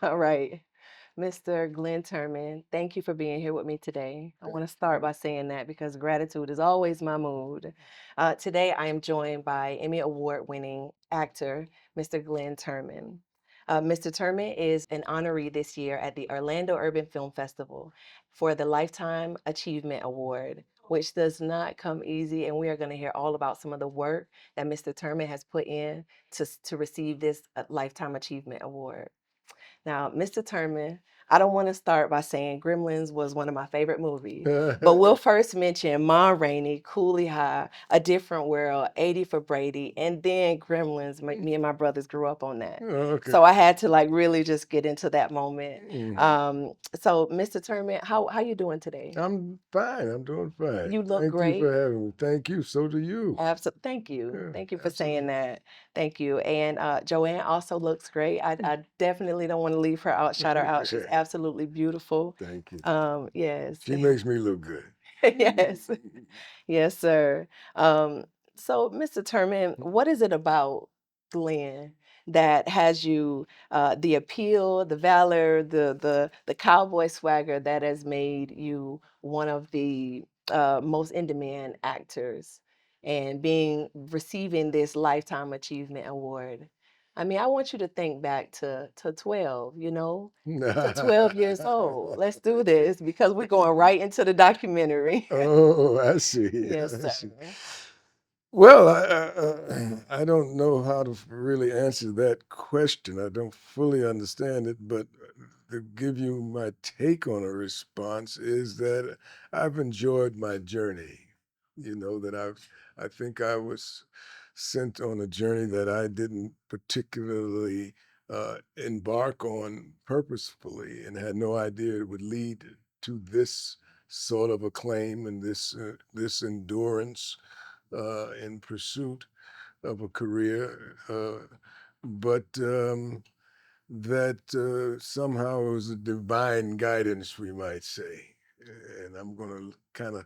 All right. Mr. Glynn Turman, thank you for being here with me today. I want to start by saying that because gratitude is always my mood. Today, I am joined by Emmy Award winning actor, Mr. Glynn Turman. Mr. Turman is an honoree this year at the Orlando Urban Film Festival for the Lifetime Achievement Award, which does not come easy. And we are going to hear all about some of the work that Mr. Turman has put in to receive this Lifetime Achievement Award. Now, Mr. Turman, I don't want to start by saying Gremlins was one of my favorite movies, but we'll first mention Ma Rainey, Cooley High, A Different World, 80 for Brady, and then Gremlins. Me and my brothers grew up on that. Okay. So I had to like really just get into that moment. Mm. So Mr. Turman, how you doing today? I'm fine. I'm doing fine. You look Thank you great. for having me. Thank you. So do you. Absolutely. Thank you. Yeah, Thank you for saying absolutely. that. Thank you. And Joanne also looks great. I definitely don't want to leave her out, shout her out. She's absolutely beautiful. Thank you. Yes. She makes me look good. Yes. Yes, sir. Um, so, Mr. Turman, what is it about Glenn that has you the appeal, the valor, the cowboy swagger that has made you one of the most in-demand actors and being receiving this Lifetime Achievement Award? I mean, I want you to think back to 12, to 12 years old. Let's do this because we're going right into the documentary. Oh, I see. Yes, I sir. see. Well, I don't know how to really answer that question. I don't fully understand it, but to give you my take on a response is that I've enjoyed my journey. That I think I was sent on a journey that I didn't particularly embark on purposefully and had no idea it would lead to this sort of acclaim and this endurance in pursuit of a career, but that somehow it was a divine guidance, we might say. And I'm going to kind of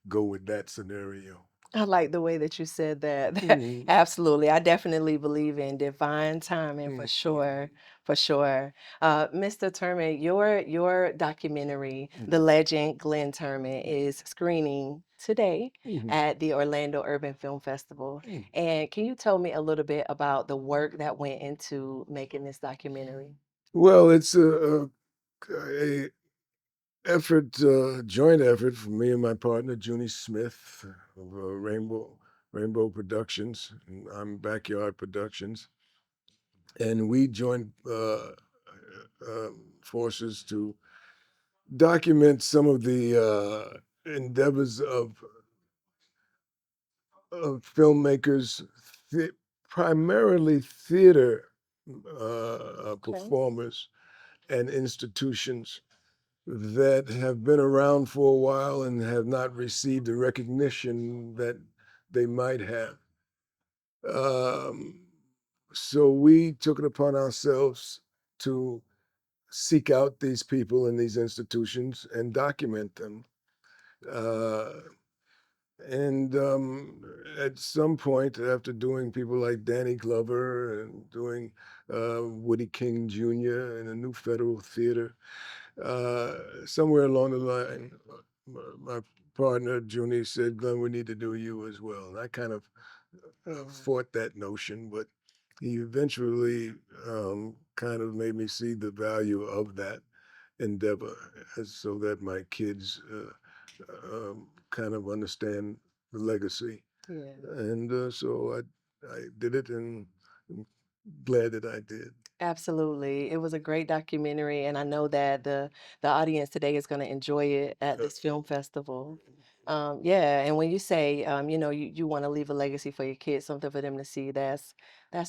go with that scenario. I like the way that you said that. Mm, Absolutely. I definitely believe in divine timing for mm, sure. For sure. Mr. Turman, your documentary, mm, The Legend Glynn Turman, is screening today mm, at the Orlando Urban Film Festival. mm. And can you tell me a little bit about the work that went into making this documentary? Well, it's a effort, joint effort from me and my partner, Juney Smith of Rainbow Productions, and I'm Backyard Productions. And we joined forces to document some of the endeavors of filmmakers, the, primarily theater Okay. performers and institutions that have been around for a while and have not received the recognition that they might have. Um, so we took it upon ourselves to seek out these people in these institutions and document them. Uh, and at some point, after doing people like Danny Glover and doing Woody King Jr. in a new federal theater, uh, somewhere along the line, my partner Junie said, "Glenn, we need to do you as well." And I kind of fought that notion, but he eventually kind of made me see the value of that endeavor, so that my kids kind of understand the legacy. Yeah. And so I did it, and I'm glad that I did. Absolutely. It was a great documentary, and I know that the audience today is going to enjoy it at Uh, this film festival. Yeah, and when you say, you want to leave a legacy for your kids, something for them to see, that's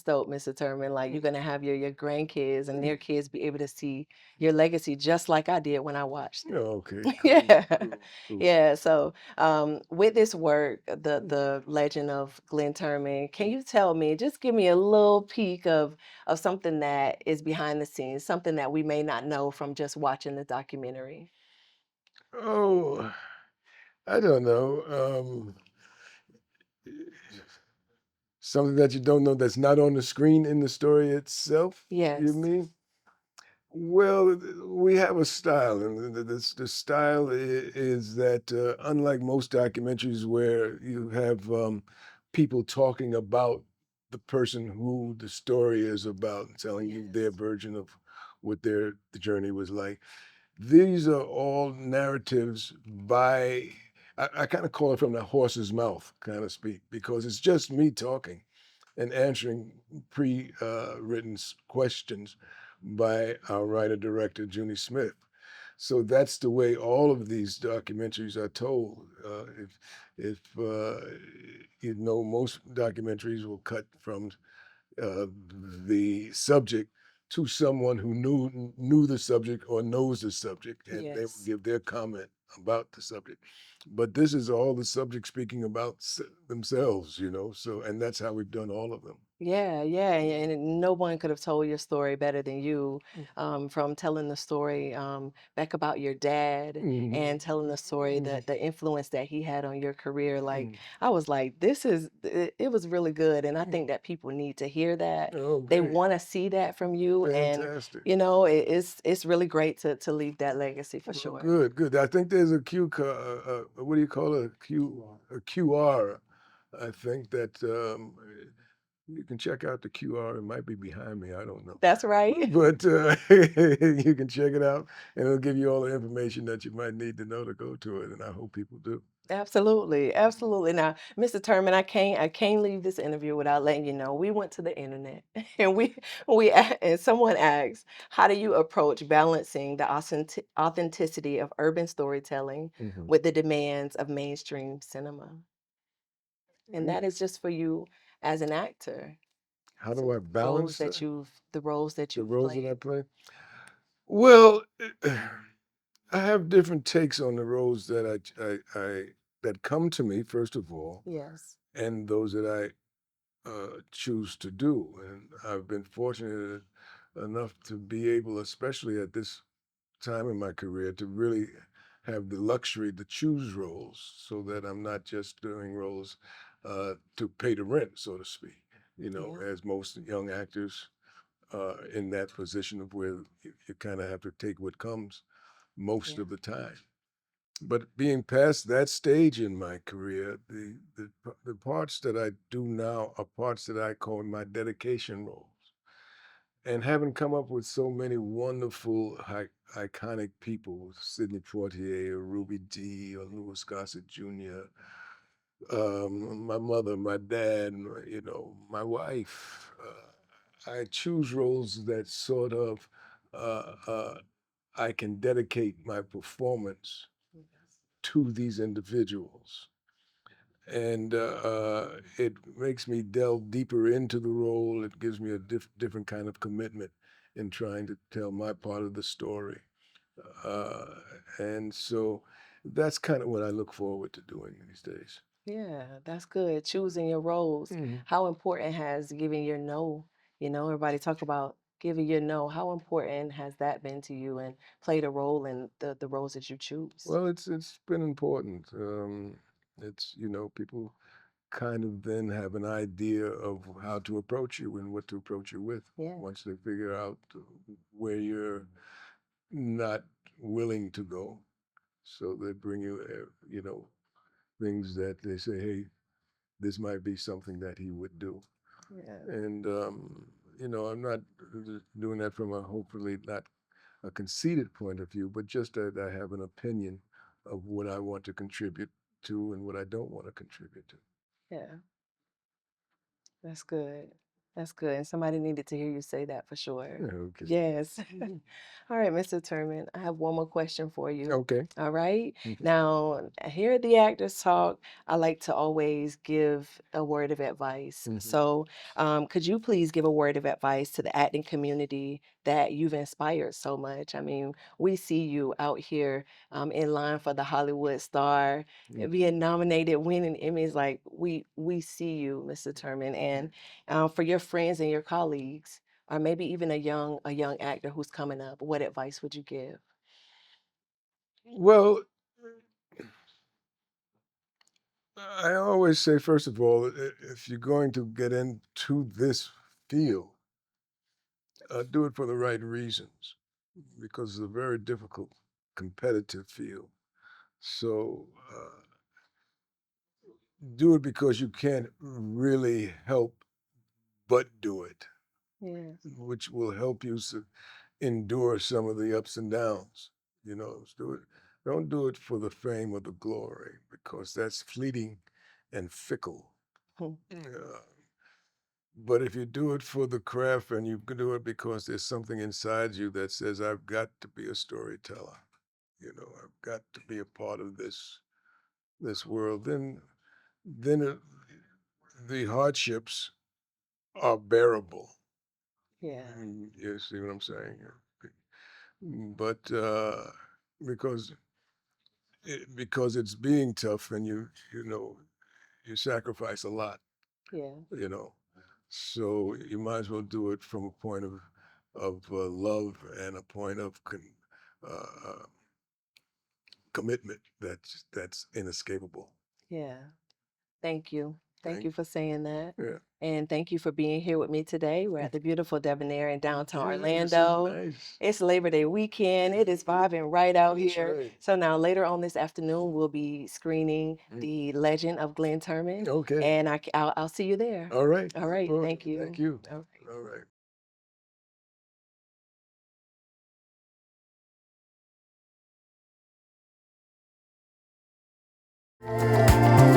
dope, Mr. Turman. Like you're gonna have your grandkids and their kids be able to see your legacy just like I did when I watched it. okay, cool, Yeah. cool. Yeah. So with this work, the Legend of Glynn Turman, can you tell me, just give me a little peek of something that is behind the scenes, something that we may not know from just watching the documentary? Oh, I don't know. Something that you don't know that's not on the screen in the story itself, you Yes. mean? Well, we have a style, and the style is that unlike most documentaries where you have people talking about the person who the story is about, and telling you their Yes. version of what their the journey was like, these are all narratives by I kind of call it from the horse's mouth, kind of speak, because it's just me talking and answering pre-written questions by our writer director Juney Smith. So that's the way all of these documentaries are told. If you know, most documentaries will cut from uh, the subject to someone who knew the subject or knows the subject, and they will Yes. give their comment about the subject. But this is all the subject speaking about themselves, you know. So, and that's how we've done all of them. Yeah, yeah, and no one could have told your story better than you, Mm. from telling the story back about your dad Mhm. and telling the story, Mhm. the influence that he had on your career. Like Mhm. I was like, it was really good, and I Mm. think that people need to hear that. Oh, They great. want to see that from you, and Fantastic. it's really great to leave that legacy for Well, sure. good, good. I think there's a what do you call it? A QR. I think that you can check out the QR. It might be behind me. I don't know. That's right. But you can check it out, and it'll give you all the information that you might need to know to go to it. And I hope people do. Absolutely, absolutely. Now, Mr. Turman, I can't leave this interview without letting you know we went to the internet and and someone asked, how do you approach balancing the authenticity of urban storytelling Mhm. with the demands of mainstream cinema? And Mm, that is just for you as an actor. How do So I balance the roles that the you've roles that I played. play? Well, I have different takes on the roles that I that come to me first of all, Yes. and those that I choose to do. And I've been fortunate enough to be able, especially at this time in my career, to really have the luxury to choose roles, so that I'm not just doing roles to pay the rent, so to speak. You know, Yeah. as most young actors in that position of where you kind of have to take what comes most Yeah. of the time. But being past that stage in my career, the parts that I do now are parts that I call my dedication roles. And having come up with so many wonderful, iconic people, Sidney Poitier, or Ruby Dee, or Louis Gossett Jr., my mother, my dad, you know, my wife. I choose roles that sort of I can dedicate my performance Yes. to these individuals. And it makes me delve deeper into the role. It gives me a different kind of commitment in trying to tell my part of the story. Uh, and so that's kind of what I look forward to doing these days. Yeah, that's good. Choosing your roles. Mhm. How important has giving your no? Everybody talk about giving your no. How important has that been to you and played a role in the roles that you choose? Well, it's been important. It's you know people kind of then have an idea of how to approach you and what to approach you with Yeah, once they figure out where you're not willing to go. So they bring you, you know, things that they say, hey, this might be something that he would do. yeah, And, you know, I'm not doing that from a hopefully not a conceited point of view, but just that I have an opinion of what I want to contribute to and what I don't want to contribute to. yeah. That's good. That's good. And somebody needed to hear you say that for sure. Yeah, okay. Yes. Mhm. All right, Mr. Turman, I have one more question for you. Okay. All right. Mhm. Now, here at the Actors Talk, I like to always give a word of advice. Mhm. So, could you please give a word of advice to the acting community that you've inspired so much? I mean, we see you out here in line for the Hollywood star, Mhm. being nominated, winning Emmys. Like we see you, Mr. Turman, and for your friends and your colleagues, or maybe even a young actor who's coming up, what advice would you give? Well, I always say, first of all, if you're going to get into this field, do it for the right reasons. because it's a very difficult competitive field. So do it because you can't really help but do it, Yes. which will help you endure some of the ups and downs. Do it. Don't do it for the fame or the glory because that's fleeting and fickle. Hmm. But if you do it for the craft and you can do it because there's something inside you that says, I've got to be a storyteller, I've got to be a part of this world, then the hardships are bearable. Yeah. You see what I'm saying? But because because it's being tough and you sacrifice a lot, Yeah. you know. So you might as well do it from a point of love and a point of uh, commitment that's inescapable. Yeah. Thank you. Thank Thank you for saying that. Yeah. And thank you for being here with me today. We're at the beautiful Debonair in downtown Yeah, this is Orlando. nice. It's Labor Day weekend. It is vibing right out That's here. right. So now later on this afternoon, we'll be screening the Legend of Glynn Turman. Okay. And I'll see you there. All right. All right. Well, Thank you. thank you. All right. All right.